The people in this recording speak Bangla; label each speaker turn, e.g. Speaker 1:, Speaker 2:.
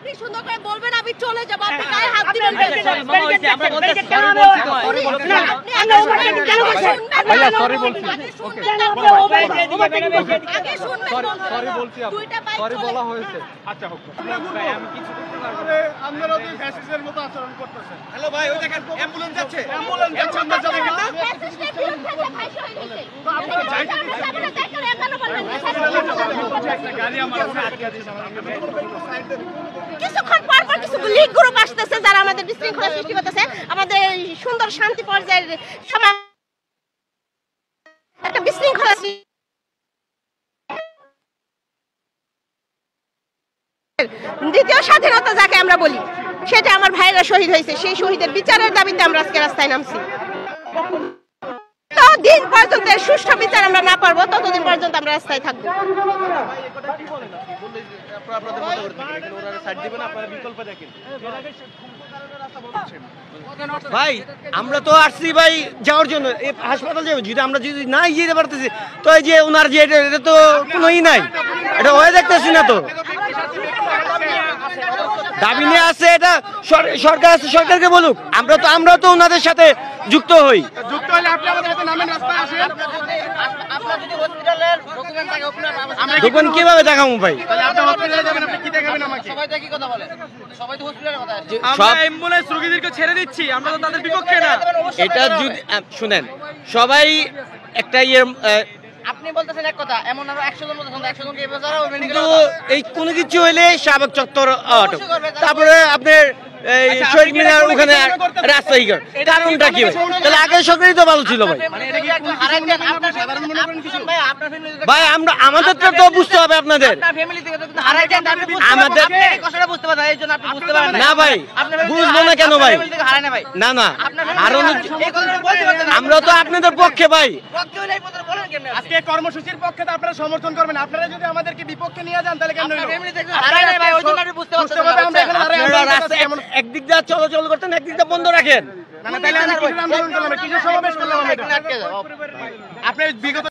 Speaker 1: আপনি সুন্দর করে বলবেন আমি চলে যাব আপনি গায়ে হাত দিবেন
Speaker 2: আমরা বলতে সরি বলছি ভাইয়া সরি বলছি
Speaker 1: আগে শুনবেন
Speaker 2: সরি বলছি সরি বলা হয়েছে আচ্ছা হোক ভাই আমি কিছু করতে পারবো না
Speaker 3: আপনারা তো ফ্যাসিস্টের মতো আচরণ করতেছেন
Speaker 4: হ্যালো ভাই ওই দেখেন অ্যাম্বুলেন্স যাচ্ছে
Speaker 3: অ্যাম্বুলেন্স যাচ্ছে আমরা যাব না
Speaker 1: ফ্যাসিস্টের বিরুদ্ধে যে ভাই শহীদ হয়েছে আপনি সামনে দেখেন এমন বলবেন
Speaker 3: গাড়ি আমার কাছে আটকে দিয়েছে
Speaker 1: কিছুক্ষণ পর পর কিছু লীগ গ্রুপ আসতেছে যারা আমাদের বিশৃঙ্খলা সৃষ্টি করতেছে আমাদের সুন্দর শান্তি পর্যায়ের সমাজ একটা বিশৃঙ্খলা দ্বিতীয় স্বাধীনতা যাকে আমরা বলি সেটা আমার ভাইরা শহীদ হয়েছে সেই শহীদের বিচারের দাবিতে আমরা আজকে রাস্তায় নামছি দিন পর্যন্ত সুষ্ঠু বিচার আমরা না পারবো ততদিন পর্যন্ত আমরা রাস্তায় থাকবো
Speaker 4: ভাই আমরা তো আসছি ভাই যাওয়ার জন্য হাসপাতাল যাবো যদি আমরা যদি নাই যেতে পারতেছি তো এই যে ওনার যে এটা তো কোনোই নাই এটা হয়ে দেখতেছি না তো দাবি নিয়ে আছে এটা সরকার আছে সরকারকে বলুক আমরা তো ওনাদের সাথে যুক্ত হই
Speaker 3: যুক্ত হলে আপনি আমাদের সাথে নামেন রাস্তায় আসেন
Speaker 2: আপনার যদি হসপিটালের ডকুমেন্ট থাকে আপনার
Speaker 4: দোকান কিভাবে দেখাবো ভাই
Speaker 3: তাহলে আপনি হসপিটালে যাবেন আপনি কি দেখাবেন আমাকে
Speaker 2: সবাই তো একই কথা বলে সবাই তো হসপিটালের কথা আসছে
Speaker 4: সব
Speaker 2: অ্যাম্বুলেন্স রোগীদেরকে ছেড়ে দিচ্ছি আমরা তো তাদের বিপক্ষে না
Speaker 4: এটা যদি শুনেন সবাই একটা
Speaker 2: আপনি বলতেছেন এক কথা এমন আরো 100 জন বলতেছেন 100 জনকে এভাবে যারা
Speaker 4: কিন্তু এই কোনো কিছু হইলে শাহবাগ চত্বর আটক তারপরে আপনার এই শহীদ মিনার ওখানে রাস্তাই কারণটা কি তাহলে আগে সরকারই তো ভালো ছিল ভাই ভাই আমরা আমাদের তো বুঝতে হবে আপনাদের আমাদের না ভাই বুঝবো না কেন ভাই না না আরো আমরা তো আপনাদের পক্ষে ভাই
Speaker 3: আজকে কর্মসূচির পক্ষে তো আপনারা সমর্থন করবেন আপনারা যদি আমাদেরকে বিপক্ষে নিয়ে যান তাহলে কেন
Speaker 4: একদিক দিয়ে চলাচল করতেন একদিক দিয়ে বন্ধ রাখেন
Speaker 3: তাহলে আমি কিসের আন্দোলন করলাম কিসের সমাবেশ করলাম আপনি বিগত